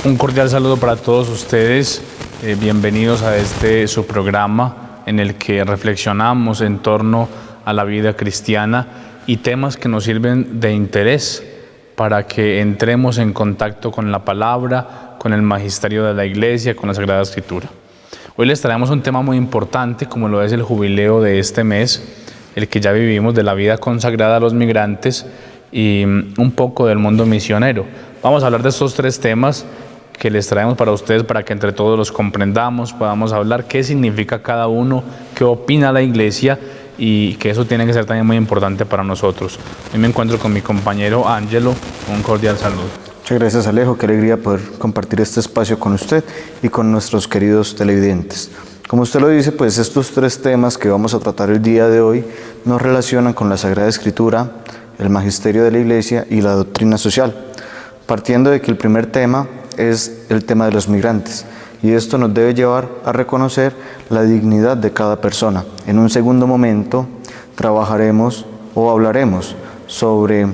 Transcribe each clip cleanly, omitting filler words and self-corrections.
Un cordial saludo para todos ustedes. Bienvenidos a su programa en el que reflexionamos en torno a la vida cristiana y temas que nos sirven de interés para que entremos en contacto con la palabra, con el magisterio de la Iglesia, con la Sagrada Escritura. Hoy les traemos un tema muy importante, como lo es el jubileo de este mes, el que ya vivimos, de la vida consagrada a los migrantes y un poco del mundo misionero. Vamos a hablar de estos tres temas que les traemos para ustedes, para que entre todos los comprendamos, podamos hablar qué significa cada uno, qué opina la Iglesia, y que eso tiene que ser también muy importante para nosotros. Hoy me encuentro con mi compañero Ángelo. Un cordial saludo. Muchas gracias, Alejo. Qué alegría poder compartir este espacio con usted y con nuestros queridos televidentes. Como usted lo dice, pues estos tres temas que vamos a tratar el día de hoy nos relacionan con la Sagrada Escritura, el magisterio de la Iglesia y la doctrina social, partiendo de que el primer tema es el tema de los migrantes, y esto nos debe llevar a reconocer la dignidad de cada persona. En un segundo momento trabajaremos o hablaremos sobre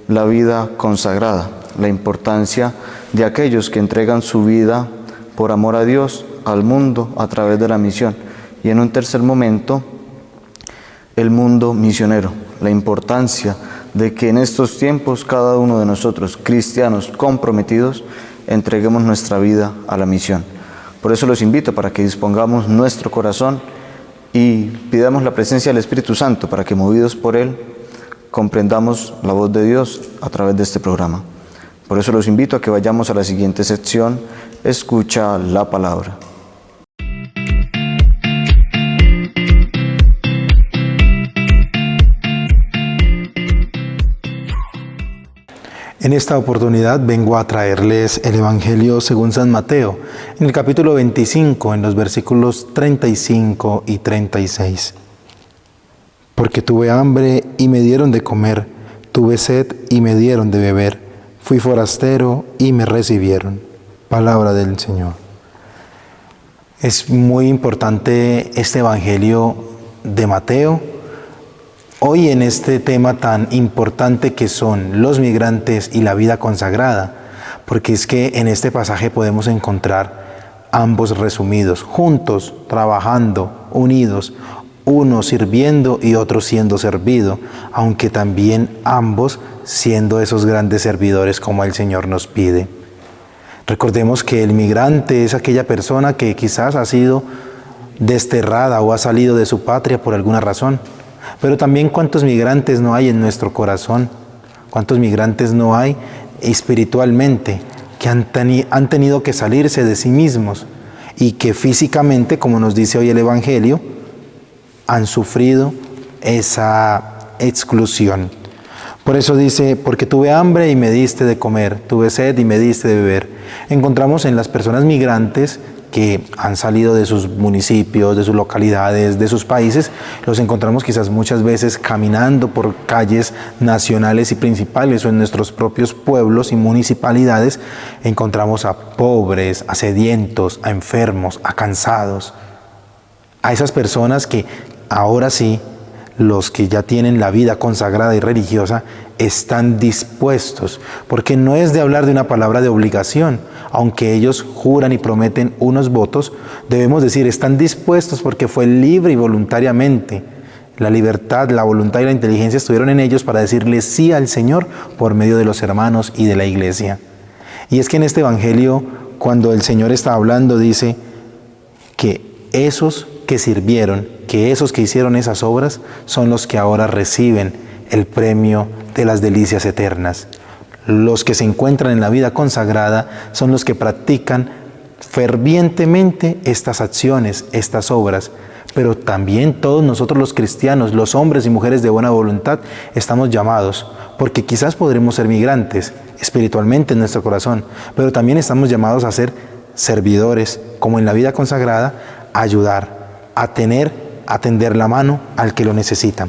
la vida consagrada, la importancia de aquellos que entregan su vida por amor a Dios, al mundo, a través de la misión. Y en un tercer momento, el mundo misionero, la importancia de que en estos tiempos cada uno de nosotros, cristianos comprometidos, entreguemos nuestra vida a la misión. Por eso los invito para que dispongamos nuestro corazón y pidamos la presencia del Espíritu Santo para que, movidos por Él, comprendamos la voz de Dios a través de este programa. Por eso los invito a que vayamos a la siguiente sección: Escucha la palabra. En esta oportunidad vengo a traerles el Evangelio según San Mateo, en el capítulo 25, en los versículos 35 y 36. Porque tuve hambre y me dieron de comer, tuve sed y me dieron de beber, fui forastero y me recibieron. Palabra del Señor. Es muy importante este Evangelio de Mateo, hoy en este tema tan importante que son los migrantes y la vida consagrada, porque es que en este pasaje podemos encontrar ambos resumidos, juntos, trabajando, unidos, uno sirviendo y otro siendo servido, aunque también ambos siendo esos grandes servidores como el Señor nos pide. Recordemos que el migrante es aquella persona que quizás ha sido desterrada o ha salido de su patria por alguna razón. Pero también cuántos migrantes no hay en nuestro corazón, cuántos migrantes no hay espiritualmente, que han tenido que salirse de sí mismos y que físicamente, como nos dice hoy el Evangelio, han sufrido esa exclusión. Por eso dice, porque tuve hambre y me diste de comer, tuve sed y me diste de beber. Encontramos en las personas migrantes que han salido de sus municipios, de sus localidades, de sus países, los encontramos quizás muchas veces caminando por calles nacionales y principales o en nuestros propios pueblos y municipalidades. Encontramos a pobres, a sedientos, a enfermos, a cansados, a esas personas que ahora sí, los que ya tienen la vida consagrada y religiosa, están dispuestos, porque no es de hablar de una palabra de obligación, aunque ellos juran y prometen unos votos, debemos decir, están dispuestos porque fue libre y voluntariamente. La libertad, la voluntad y la inteligencia estuvieron en ellos para decirle sí al Señor por medio de los hermanos y de la Iglesia. Y es que en este Evangelio, cuando el Señor está hablando, dice que esos que sirvieron, que esos que hicieron esas obras, son los que ahora reciben el premio de las delicias eternas. Los que se encuentran en la vida consagrada son los que practican fervientemente estas acciones, estas obras, pero también todos nosotros los cristianos, los hombres y mujeres de buena voluntad, estamos llamados, porque quizás podremos ser migrantes espiritualmente en nuestro corazón, pero también estamos llamados a ser servidores, como en la vida consagrada, a ayudar, a tender la mano al que lo necesita.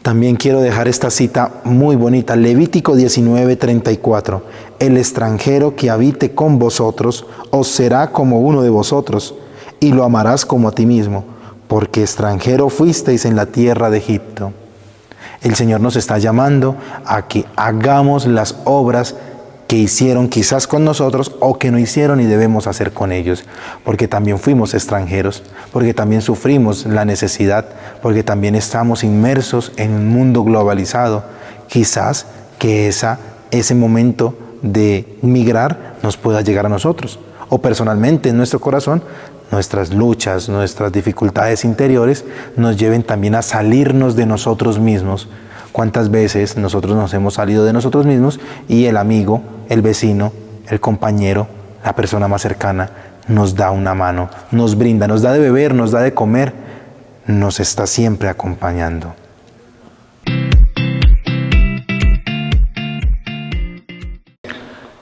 También quiero dejar esta cita muy bonita, Levítico 19:34. El extranjero que habite con vosotros os será como uno de vosotros, y lo amarás como a ti mismo, porque extranjero fuisteis en la tierra de Egipto. El Señor nos está llamando a que hagamos las obras que hicieron quizás con nosotros o que no hicieron y debemos hacer con ellos, porque también fuimos extranjeros, porque también sufrimos la necesidad, porque también estamos inmersos en un mundo globalizado. Quizás que ese momento de migrar nos pueda llegar a nosotros, o personalmente en nuestro corazón, nuestras luchas, nuestras dificultades interiores nos lleven también a salirnos de nosotros mismos. ¿Cuántas veces nosotros nos hemos salido de nosotros mismos y el amigo, el vecino, el compañero, la persona más cercana nos da una mano, nos brinda, nos da de beber, nos da de comer, nos está siempre acompañando?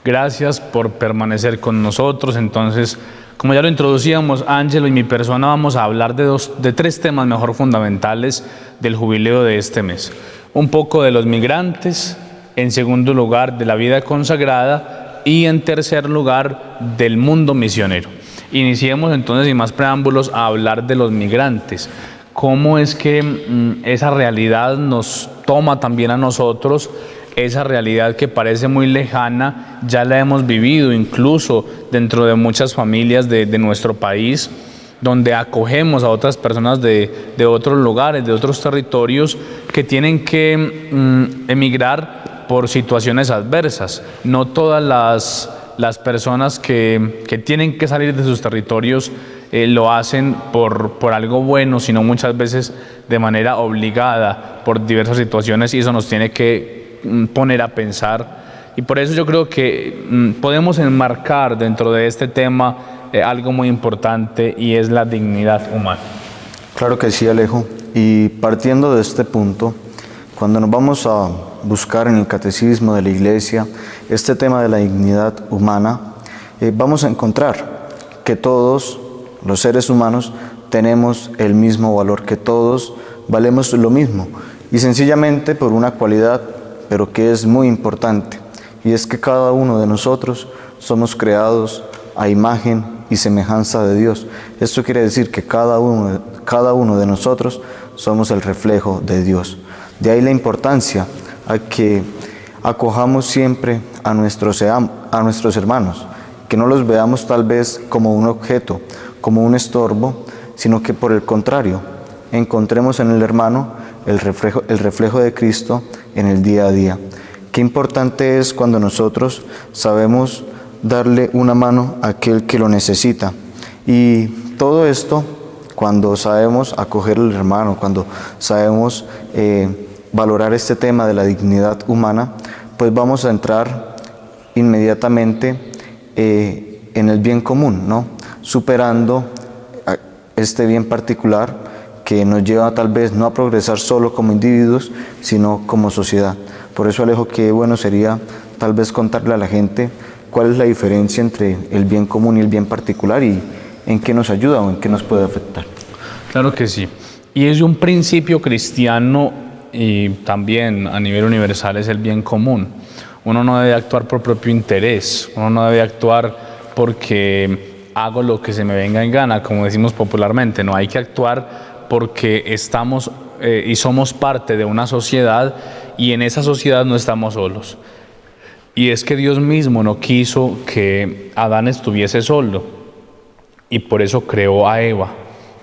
Gracias por permanecer con nosotros. Entonces, como ya lo introducíamos, Ángelo y mi persona vamos a hablar de tres temas mejor fundamentales del jubileo de este mes. Un poco de los migrantes, en segundo lugar de la vida consagrada y en tercer lugar del mundo misionero. Iniciemos entonces, sin más preámbulos, a hablar de los migrantes. Cómo es que esa realidad nos toma también a nosotros. Esa realidad que parece muy lejana, ya la hemos vivido incluso dentro de muchas familias de nuestro país, donde acogemos a otras personas de otros lugares, de otros territorios, que tienen que emigrar por situaciones adversas. No todas las personas que tienen que salir de sus territorios lo hacen por algo bueno, sino muchas veces de manera obligada por diversas situaciones, y eso nos tiene que poner a pensar. Y por eso yo creo que podemos enmarcar dentro de este tema algo muy importante, y es la dignidad humana. Claro que sí, Alejo. Y partiendo de este punto, cuando nos vamos a buscar en el catecismo de la Iglesia este tema de la dignidad humana, vamos a encontrar que todos los seres humanos tenemos el mismo valor, que todos valemos lo mismo, y sencillamente por una cualidad, pero que es muy importante, y es que cada uno de nosotros somos creados a imagen y semejanza de Dios. Esto quiere decir que cada uno de nosotros somos el reflejo de Dios. De ahí la importancia a que acojamos siempre a nuestros hermanos, que no los veamos tal vez como un objeto, como un estorbo, sino que por el contrario, encontremos en el hermano el reflejo de Cristo en el día a día. Qué importante es cuando nosotros sabemos darle una mano a aquel que lo necesita. Y todo esto, cuando sabemos acoger al hermano, cuando sabemos valorar este tema de la dignidad humana, pues vamos a entrar inmediatamente en el bien común, ¿no? Superando este bien particular que nos lleva tal vez no a progresar solo como individuos, sino como sociedad. Por eso, Alejo, qué bueno sería tal vez contarle a la gente cuál es la diferencia entre el bien común y el bien particular, y en qué nos ayuda o en qué nos puede afectar. Claro que sí. Y es un principio cristiano, y también a nivel universal, es el bien común. Uno no debe actuar por propio interés, uno no debe actuar porque hago lo que se me venga en gana, como decimos popularmente. No, hay que actuar porque estamos y somos parte de una sociedad, y en esa sociedad no estamos solos. Y es que Dios mismo no quiso que Adán estuviese solo, y por eso creó a Eva,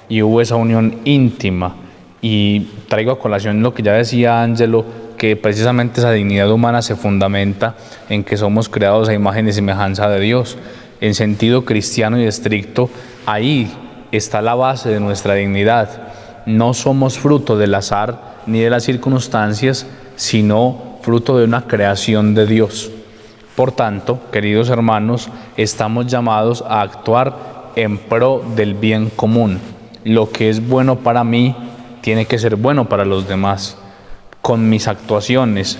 y hubo esa unión íntima. Y traigo a colación lo que ya decía Ángelo, que precisamente esa dignidad humana se fundamenta en que somos creados a imagen y semejanza de Dios. En sentido cristiano y estricto, ahí está la base de nuestra dignidad. No somos fruto del azar ni de las circunstancias, sino fruto de una creación de Dios. Por tanto, queridos hermanos, estamos llamados a actuar en pro del bien común. Lo que es bueno para mí tiene que ser bueno para los demás. Con mis actuaciones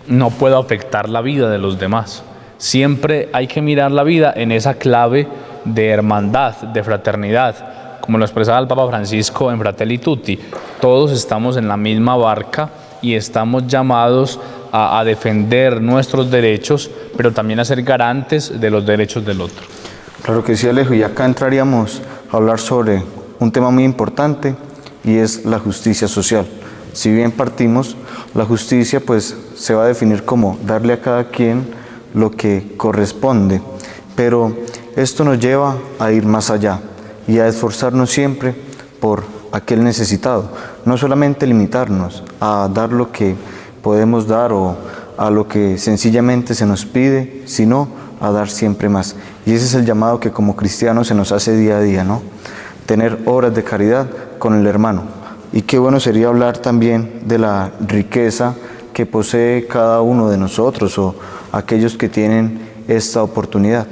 no puedo afectar la vida de los demás. Siempre hay que mirar la vida en esa clave de hermandad, de fraternidad, como lo expresaba el Papa Francisco en Fratelli Tutti. Todos estamos en la misma barca y estamos llamados a defender nuestros derechos, pero también a ser garantes de los derechos del otro. Claro que sí, Alejo, y acá entraríamos a hablar sobre un tema muy importante, y es la justicia social. Si bien partimos, la justicia pues se va a definir como darle a cada quien lo que corresponde, pero esto nos lleva a ir más allá y a esforzarnos siempre por aquel necesitado, no solamente limitarnos a dar lo que podemos dar o a lo que sencillamente se nos pide, sino a dar siempre más. Y ese es el llamado que como cristianos se nos hace día a día, ¿no? Tener obras de caridad con el hermano. Y qué bueno sería hablar también de la riqueza que posee cada uno de nosotros o aquellos que tienen esta oportunidad.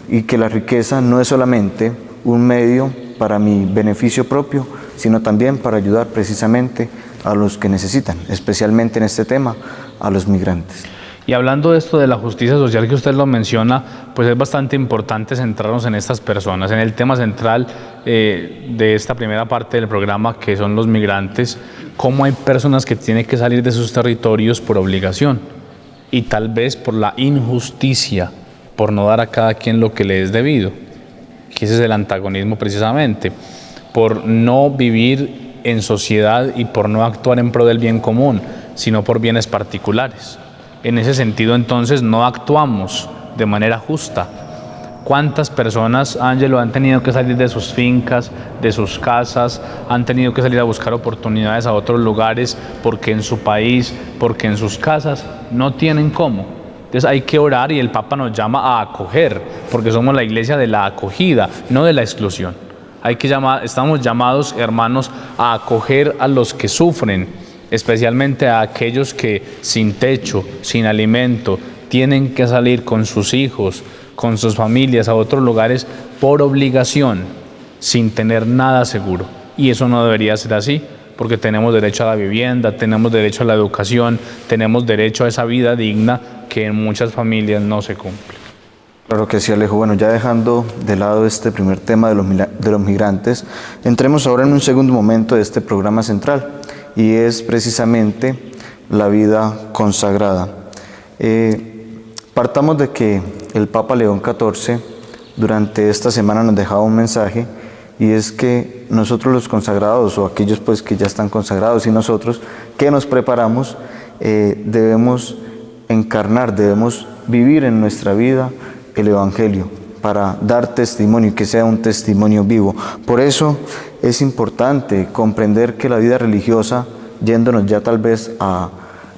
Y que la riqueza no es solamente un medio para mi beneficio propio, sino también para ayudar precisamente a los que necesitan, especialmente en este tema, a los migrantes. Y hablando de esto de la justicia social que usted lo menciona, pues es bastante importante centrarnos en estas personas, en el tema central de esta primera parte del programa, que son los migrantes, cómo hay personas que tienen que salir de sus territorios por obligación y tal vez por la injusticia, por no dar a cada quien lo que le es debido, que ese es el antagonismo precisamente, por no vivir en sociedad y por no actuar en pro del bien común, sino por bienes particulares. En ese sentido, entonces, no actuamos de manera justa. ¿Cuántas personas, Ángelo, han tenido que salir de sus fincas, de sus casas, han tenido que salir a buscar oportunidades a otros lugares porque en su país, porque en sus casas no tienen cómo? Entonces hay que orar y el Papa nos llama a acoger, porque somos la iglesia de la acogida, no de la exclusión. Estamos llamados, hermanos, a acoger a los que sufren, especialmente a aquellos que sin techo, sin alimento, tienen que salir con sus hijos, con sus familias a otros lugares por obligación, sin tener nada seguro. Y eso no debería ser así, porque tenemos derecho a la vivienda, tenemos derecho a la educación, tenemos derecho a esa vida digna que en muchas familias no se cumple. Claro que sí, Alejo. Bueno, ya dejando de lado este primer tema de los migrantes, entremos ahora en un segundo momento de este programa central, y es precisamente la vida consagrada. Partamos de que el Papa León XIV durante esta semana nos dejaba un mensaje, y es que nosotros los consagrados, o aquellos pues que ya están consagrados, y nosotros que nos preparamos, debemos encarnar, debemos vivir en nuestra vida el Evangelio para dar testimonio y que sea un testimonio vivo. Por eso es importante comprender que la vida religiosa, yéndonos ya tal vez a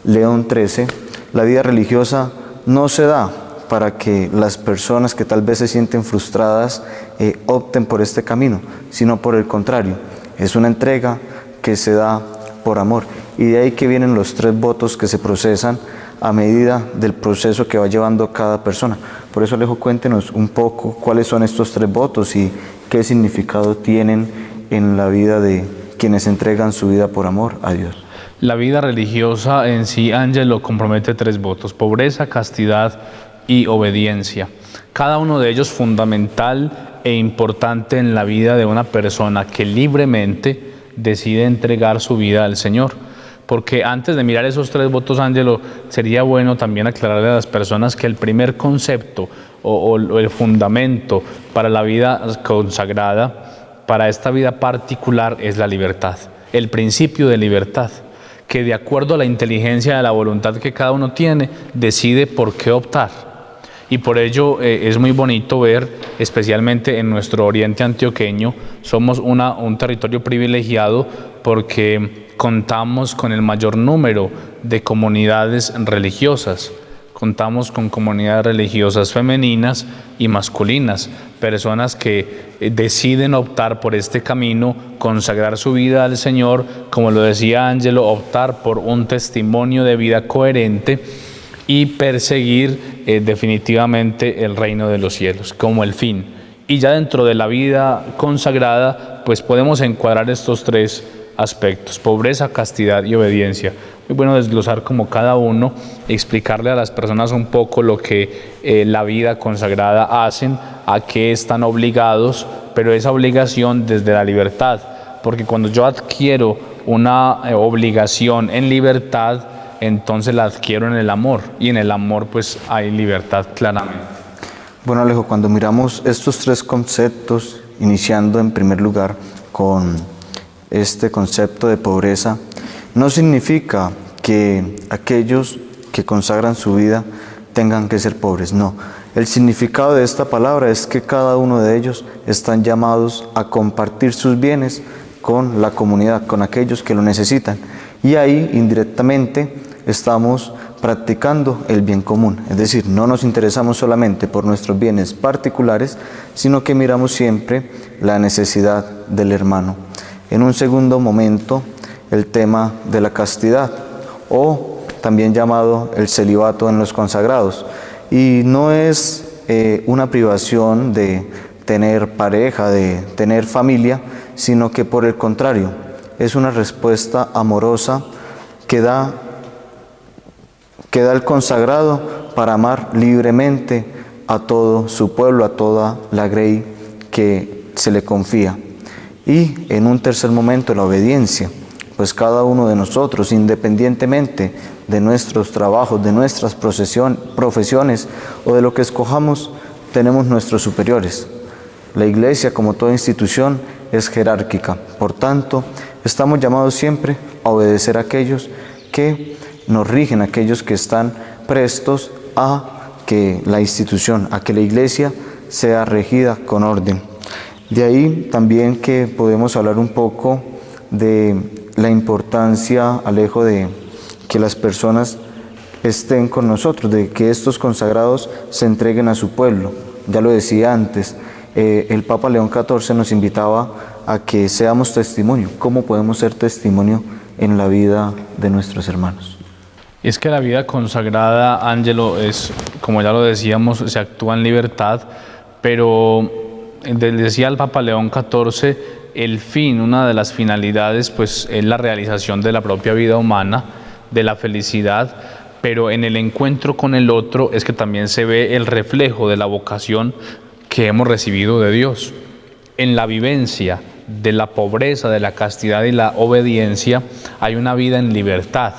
León XIII, la vida religiosa no se da para que las personas que tal vez se sienten frustradas opten por este camino, sino por el contrario, es una entrega que se da por amor. Y de ahí que vienen los 3 votos que se procesan a medida del proceso que va llevando cada persona. Por eso, Alejo, cuéntenos un poco cuáles son estos 3 votos y qué significado tienen en la vida de quienes entregan su vida por amor a Dios. La vida religiosa en sí, Ángelo, compromete 3 votos: pobreza, castidad y obediencia. Cada uno de ellos fundamental e importante en la vida de una persona que libremente decide entregar su vida al Señor. Porque antes de mirar esos 3 votos, Ángelo, sería bueno también aclararle a las personas que el primer concepto o el fundamento para la vida consagrada, para esta vida particular, es la libertad, el principio de libertad, que de acuerdo a la inteligencia de la voluntad que cada uno tiene, decide por qué optar. Y por ello es muy bonito ver, especialmente en nuestro oriente antioqueño, somos un territorio privilegiado porque contamos con el mayor número de comunidades religiosas. Contamos con comunidades religiosas femeninas y masculinas, personas que deciden optar por este camino, consagrar su vida al Señor, como lo decía Ángelo, optar por un testimonio de vida coherente y perseguir definitivamente el reino de los cielos como el fin. Y ya dentro de la vida consagrada, pues podemos encuadrar estos 3 aspectos: pobreza, castidad y obediencia. Muy bueno desglosar como cada uno, explicarle a las personas un poco lo que la vida consagrada hacen, a qué están obligados, pero esa obligación desde la libertad, porque cuando yo adquiero una obligación en libertad, entonces la adquiero en el amor, y en el amor pues hay libertad claramente. Bueno, Alejo, cuando miramos estos 3 conceptos, iniciando en primer lugar con este concepto de pobreza, no significa que aquellos que consagran su vida tengan que ser pobres. No, el significado de esta palabra es que cada uno de ellos están llamados a compartir sus bienes con la comunidad, con aquellos que lo necesitan. Y ahí indirectamente estamos practicando el bien común. Es decir, no nos interesamos solamente por nuestros bienes particulares, sino que miramos siempre la necesidad del hermano. En un segundo momento, el tema de la castidad, o también llamado el celibato en los consagrados. Y no es una privación de tener pareja, de tener familia, sino que por el contrario, es una respuesta amorosa que da el consagrado para amar libremente a todo su pueblo, a toda la grey que se le confía. Y en un tercer momento, la obediencia, pues cada uno de nosotros, independientemente de nuestros trabajos, de nuestras profesiones o de lo que escojamos, tenemos nuestros superiores. La Iglesia, como toda institución, es jerárquica. Por tanto, estamos llamados siempre a obedecer a aquellos que nos rigen, a aquellos que están prestos a que la institución, a que la Iglesia sea regida con orden. De ahí también que podemos hablar un poco de la importancia, Alejo, de que las personas estén con nosotros, de que estos consagrados se entreguen a su pueblo. Ya lo decía antes, el Papa León XIV nos invitaba a que seamos testimonio. ¿Cómo podemos ser testimonio en la vida de nuestros hermanos? Es que la vida consagrada, Ángelo, es, como ya lo decíamos, se actúa en libertad, pero decía el Papa León XIV, el fin, una de las finalidades, pues es la realización de la propia vida humana, de la felicidad, pero en el encuentro con el otro es que también se ve el reflejo de la vocación que hemos recibido de Dios. En la vivencia de la pobreza, de la castidad y la obediencia, hay una vida en libertad,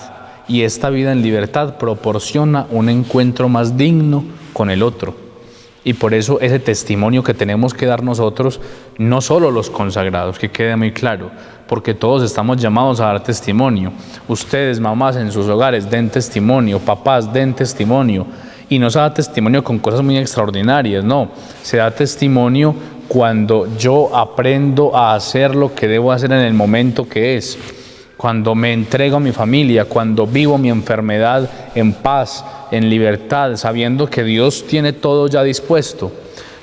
y esta vida en libertad proporciona un encuentro más digno con el otro. Y por eso ese testimonio que tenemos que dar nosotros, no solo los consagrados, que quede muy claro, porque todos estamos llamados a dar testimonio. Ustedes, mamás, en sus hogares, den testimonio, papás, den testimonio. Y no se da testimonio con cosas muy extraordinarias, no. Se da testimonio cuando yo aprendo a hacer lo que debo hacer en el momento que es. Cuando me entrego a mi familia, cuando vivo mi enfermedad en paz, en libertad, sabiendo que Dios tiene todo ya dispuesto.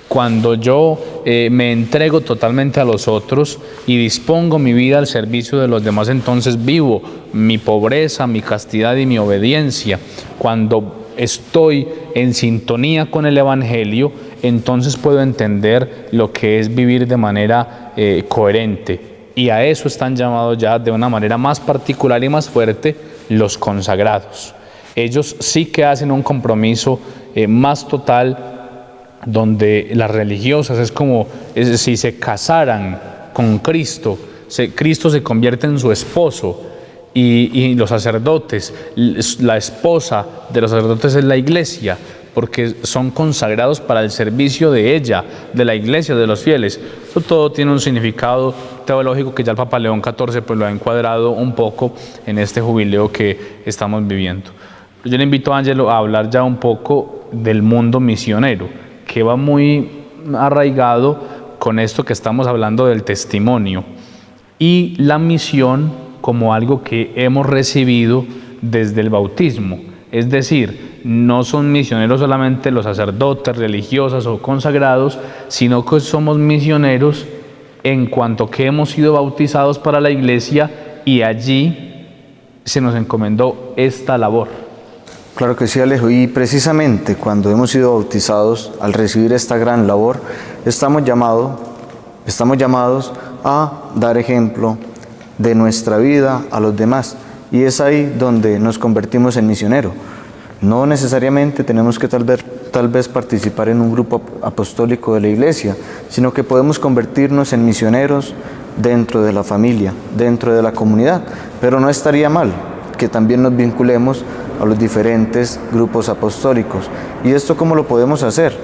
Cuando yo me entrego totalmente a los otros y dispongo mi vida al servicio de los demás, entonces vivo mi pobreza, mi castidad y mi obediencia. Cuando estoy en sintonía con el Evangelio, entonces puedo entender lo que es vivir de manera coherente. Y a eso están llamados ya de una manera más particular y más fuerte los consagrados. Ellos sí que hacen un compromiso más total, donde las religiosas es como si se casaran con Cristo. Cristo se convierte en su esposo, y los sacerdotes, la esposa de los sacerdotes es la Iglesia, porque son consagrados para el servicio de ella, de la Iglesia, de los fieles. Eso todo tiene un significado teológico que ya el Papa León XIV pues lo ha encuadrado un poco en este jubileo que estamos viviendo. Yo le invito a Ángelo a hablar ya un poco del mundo misionero, que va muy arraigado con esto que estamos hablando del testimonio y la misión como algo que hemos recibido desde el bautismo. Es decir, no son misioneros solamente los sacerdotes, religiosas o consagrados, sino que somos misioneros en cuanto que hemos sido bautizados para la Iglesia, y allí se nos encomendó esta labor. Claro que sí, Alejo, y precisamente cuando hemos sido bautizados, al recibir esta gran labor, estamos llamados a dar ejemplo de nuestra vida a los demás, y es ahí donde nos convertimos en misionero. No necesariamente tenemos que tal vez participar en un grupo apostólico de la Iglesia, sino que podemos convertirnos en misioneros dentro de la familia, dentro de la comunidad, pero no estaría mal que también nos vinculemos a los diferentes grupos apostólicos. ¿Y esto cómo lo podemos hacer?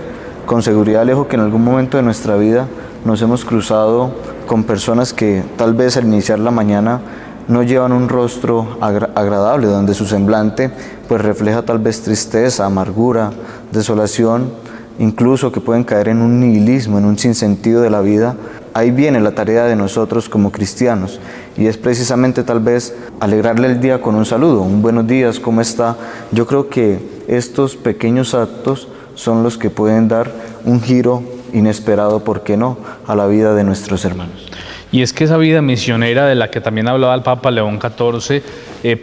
Con seguridad, Alejo, que en algún momento de nuestra vida nos hemos cruzado con personas que tal vez al iniciar la mañana no llevan un rostro agradable, donde su semblante pues refleja tal vez tristeza, amargura, desolación, incluso que pueden caer en un nihilismo, en un sinsentido de la vida. Ahí viene la tarea de nosotros como cristianos, y es precisamente tal vez alegrarle el día con un saludo, un buenos días, ¿cómo está? Yo creo que estos pequeños actos son los que pueden dar un giro inesperado, ¿por qué no?, a la vida de nuestros hermanos. Y es que esa vida misionera de la que también hablaba el Papa León XIV,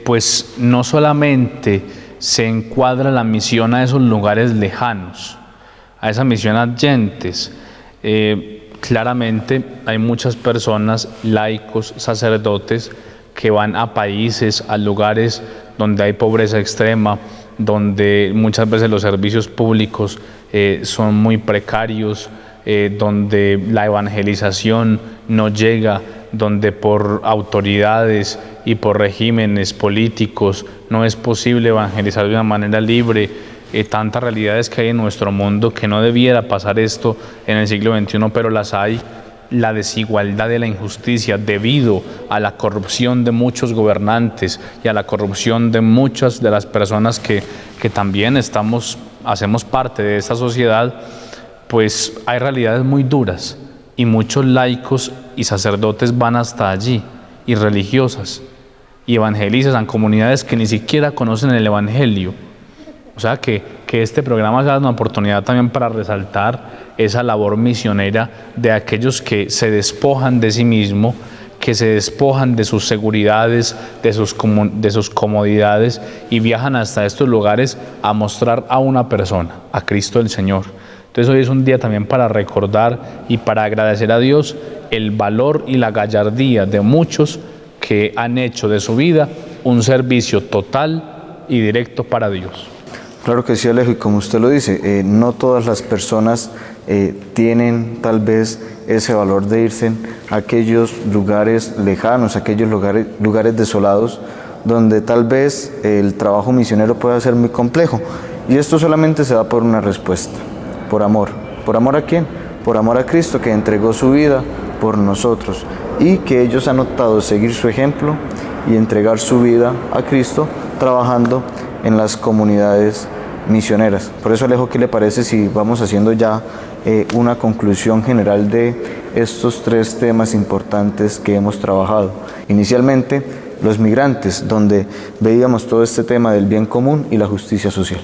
pues no solamente se encuadra la misión a esos lugares lejanos, a esa misión adyentes. Claramente hay muchas personas, laicos, sacerdotes, que van a países, a lugares donde hay pobreza extrema, donde muchas veces los servicios públicos son muy precarios, donde la evangelización no llega, donde por autoridades y por regímenes políticos no es posible evangelizar de una manera libre. Tantas realidades que hay en nuestro mundo, que no debiera pasar esto en el siglo XXI, pero las hay. La desigualdad y la injusticia debido a la corrupción de muchos gobernantes y a la corrupción de muchas de las personas que también hacemos parte de esta sociedad, pues hay realidades muy duras, y muchos laicos y sacerdotes van hasta allí, y religiosas, y evangelizan comunidades que ni siquiera conocen el Evangelio. O sea que este programa sea una oportunidad también para resaltar esa labor misionera de aquellos que se despojan de sí mismo, que se despojan de sus seguridades, de sus comodidades, y viajan hasta estos lugares a mostrar a una persona, a Cristo el Señor. Entonces hoy es un día también para recordar y para agradecer a Dios el valor y la gallardía de muchos que han hecho de su vida un servicio total y directo para Dios. Claro que sí, Alejo, y como usted lo dice, no todas las personas tienen tal vez ese valor de irse a aquellos lugares lejanos, a aquellos lugares desolados, donde tal vez el trabajo misionero pueda ser muy complejo. Y esto solamente se da por una respuesta: por amor. ¿Por amor a quién? Por amor a Cristo, que entregó su vida por nosotros, y que ellos han optado seguir su ejemplo y entregar su vida a Cristo trabajando en las comunidades misioneras. Por eso, Alejo, ¿qué le parece si vamos haciendo ya una conclusión general de estos tres temas importantes que hemos trabajado? Inicialmente, los migrantes, donde veíamos todo este tema del bien común y la justicia social.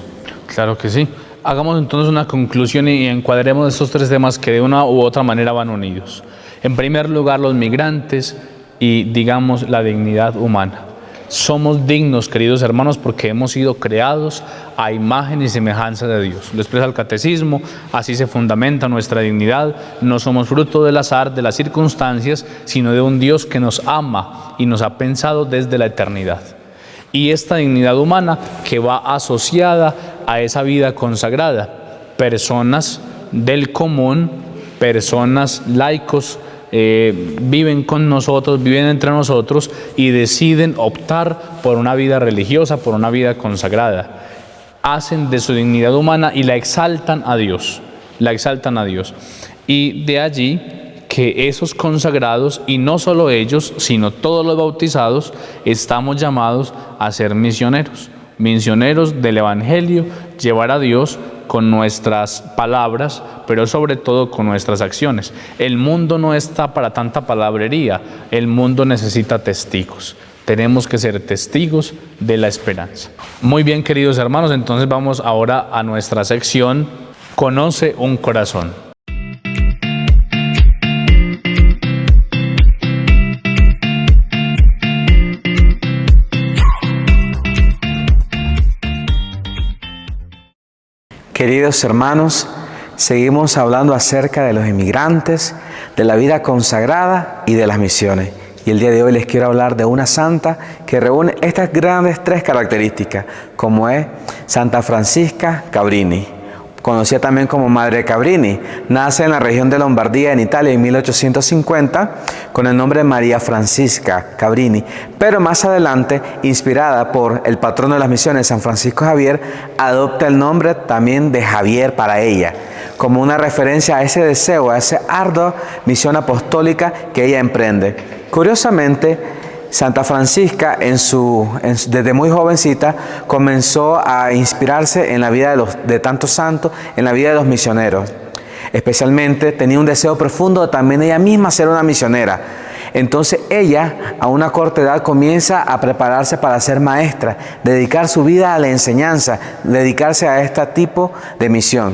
Claro que sí. Hagamos entonces una conclusión y encuadremos estos tres temas que de una u otra manera van unidos. En primer lugar, los migrantes y, digamos, la dignidad humana. Somos dignos, queridos hermanos, porque hemos sido creados a imagen y semejanza de Dios. Lo expresa el Catecismo, así se fundamenta nuestra dignidad. No somos fruto del azar, de las circunstancias, sino de un Dios que nos ama y nos ha pensado desde la eternidad. Y esta dignidad humana que va asociada a esa vida consagrada. Personas del común, personas laicos, viven con nosotros, viven entre nosotros y deciden optar por una vida religiosa, por una vida consagrada. Hacen de su dignidad humana y la exaltan a Dios, Y de allí que esos consagrados, y no solo ellos, sino todos los bautizados, estamos llamados a ser misioneros del Evangelio, llevar a Dios con nuestras palabras, pero sobre todo con nuestras acciones. El mundo no está para tanta palabrería, el mundo necesita testigos. Tenemos que ser testigos de la esperanza. Muy bien, queridos hermanos, entonces vamos ahora a nuestra sección Conoce un corazón. Queridos hermanos, seguimos hablando acerca de los inmigrantes, de la vida consagrada y de las misiones. Y el día de hoy les quiero hablar de una santa que reúne estas grandes tres características, como es Santa Francisca Cabrini, conocida también como Madre Cabrini. Nace en la región de Lombardía, en Italia, en 1850, con el nombre de María Francisca Cabrini. Pero más adelante, inspirada por el patrono de las misiones, San Francisco Javier, adopta el nombre también de Javier para ella, como una referencia a ese deseo, a esa ardua misión apostólica que ella emprende. Curiosamente, Santa Francisca, desde muy jovencita, comenzó a inspirarse en la vida de tantos santos, en la vida de los misioneros. Especialmente tenía un deseo profundo de también ella misma ser una misionera. Entonces ella, a una corta edad, comienza a prepararse para ser maestra, dedicar su vida a la enseñanza, dedicarse a este tipo de misión.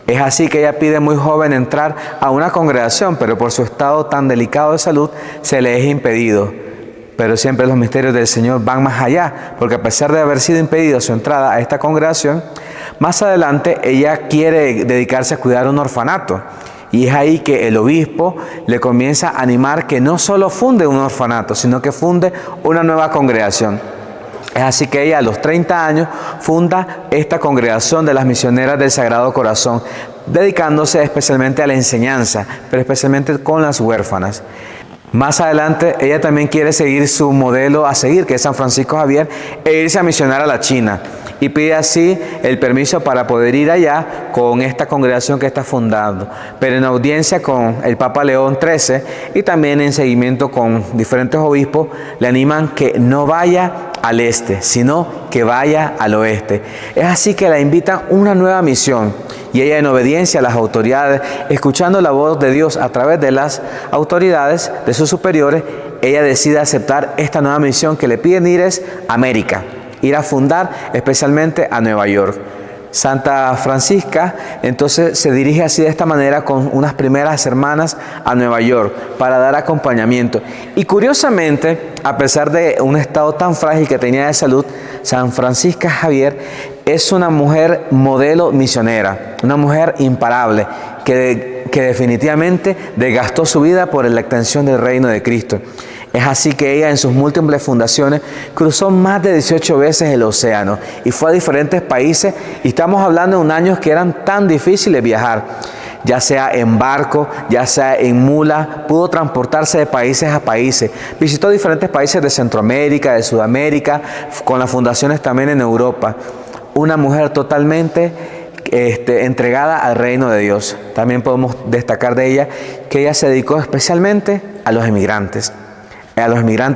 Es así que ella pide muy joven entrar a una congregación, pero por su estado tan delicado de salud se le es impedido. Pero siempre los misterios del Señor van más allá, porque a pesar de haber sido impedido su entrada a esta congregación, más adelante ella quiere dedicarse a cuidar un orfanato. Y es ahí que el obispo le comienza a animar que no solo funde un orfanato, sino que funde una nueva congregación. Es así que ella a los 30 años funda esta congregación de las misioneras del Sagrado Corazón, dedicándose especialmente a la enseñanza, pero especialmente con las huérfanas. Más adelante ella también quiere seguir su modelo a seguir, que es San Francisco Javier, e irse a misionar a la China. Y pide así el permiso para poder ir allá con esta congregación que está fundando, pero en audiencia con el Papa León XIII y también en seguimiento con diferentes obispos, le animan que no vaya al este, sino que vaya al oeste. Es así que la invitan a una nueva misión y ella, en obediencia a las autoridades, escuchando la voz de Dios a través de las autoridades, de sus superiores, ella decide aceptar esta nueva misión que le piden ir es América, ir a fundar especialmente a Nueva York. Santa Francisca entonces se dirige así de esta manera con unas primeras hermanas a Nueva York para dar acompañamiento. Y curiosamente, a pesar de un estado tan frágil que tenía de salud, San Francisco Javier es una mujer modelo misionera, una mujer imparable que definitivamente desgastó su vida por la extensión del reino de Cristo. Es así que ella en sus múltiples fundaciones cruzó más de 18 veces el océano y fue a diferentes países, y estamos hablando de años que eran tan difíciles viajar, ya sea en barco, ya sea en mula, pudo transportarse de países a países, visitó diferentes países de Centroamérica, de Sudamérica, con las fundaciones también en Europa. Una mujer totalmente entregada al reino de Dios. También podemos destacar de ella que ella se dedicó especialmente a los emigrantes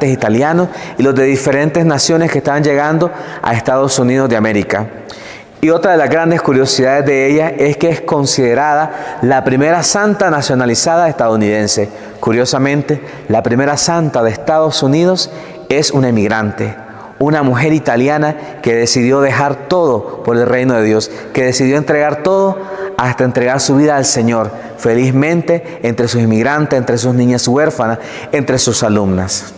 italianos y los de diferentes naciones que estaban llegando a Estados Unidos de América. Y otra de las grandes curiosidades de ella es que es considerada la primera santa nacionalizada estadounidense. Curiosamente, la primera santa de Estados Unidos es una emigrante, una mujer italiana que decidió dejar todo por el reino de Dios, que decidió entregar todo hasta entregar su vida al Señor, felizmente entre sus inmigrantes, entre sus niñas huérfanas, entre sus alumnas.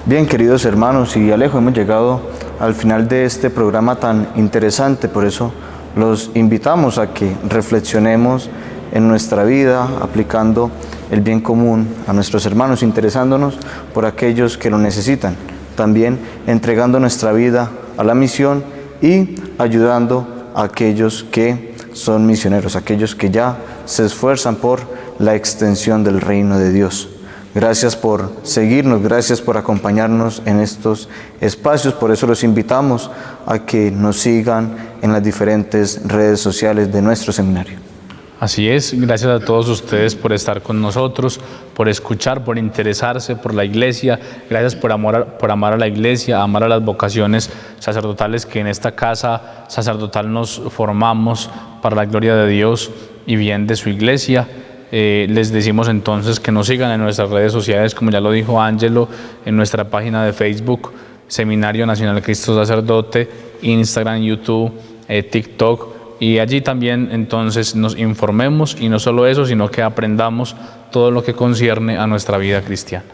Bien, queridos hermanos y Alejo, hemos llegado al final de este programa tan interesante, por eso los invitamos a que reflexionemos en nuestra vida, aplicando el bien común a nuestros hermanos, interesándonos por aquellos que lo necesitan, también entregando nuestra vida a la misión y ayudando a aquellos que son misioneros, aquellos que ya se esfuerzan por la extensión del reino de Dios. Gracias por seguirnos, gracias por acompañarnos en estos espacios. Por eso los invitamos a que nos sigan en las diferentes redes sociales de nuestro seminario. Así es, gracias a todos ustedes por estar con nosotros, por escuchar, por interesarse por la Iglesia. Gracias por amar a la Iglesia, amar a las vocaciones sacerdotales que en esta casa sacerdotal nos formamos para la gloria de Dios y bien de su Iglesia. Les decimos entonces que nos sigan en nuestras redes sociales, como ya lo dijo Ángelo, en nuestra página de Facebook, Seminario Nacional Cristo Sacerdote, Instagram, YouTube, TikTok, y allí también entonces nos informemos, y no solo eso, sino que aprendamos todo lo que concierne a nuestra vida cristiana.